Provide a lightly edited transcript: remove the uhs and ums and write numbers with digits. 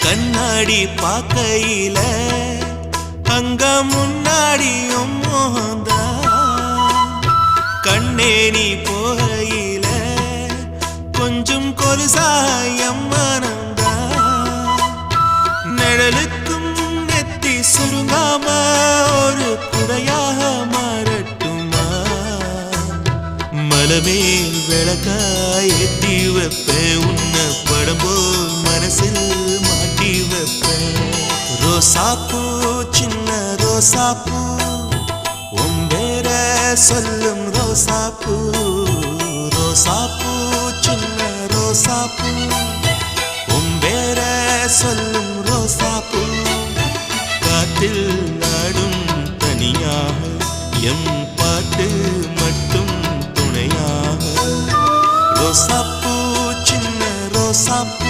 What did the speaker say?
கண்ணாடி பார்க்கையில அங்க முன்னாடியும் மோகந்தா கண்ணே நீ போகையில கொஞ்சம் கொலுசாயம் மனந்தா நிழலுக்கும் நெத்தி சுருங்காம ஒரு குடையாக மாறட்டுமா மலமேல் விளக்காய் ஏத்தி வைப்பேன் உன்னை படம் போல் மனசில் மாட்டி வைப்பேன் ரோசாப்பூ சின்ன ரோசாப்பூ உம்பேர சொல்லும் ரோசாப்பூ ரோசாப்பூ சின்ன ரோசாப்பூ உம்பேர சொல்லும் ரோசாப்பூ காற்றில் நாடும் தனியாக எம் பாட்டு மட்டும் துணையாக ரோசாப்பூ சின்ன ரோசாப்பூ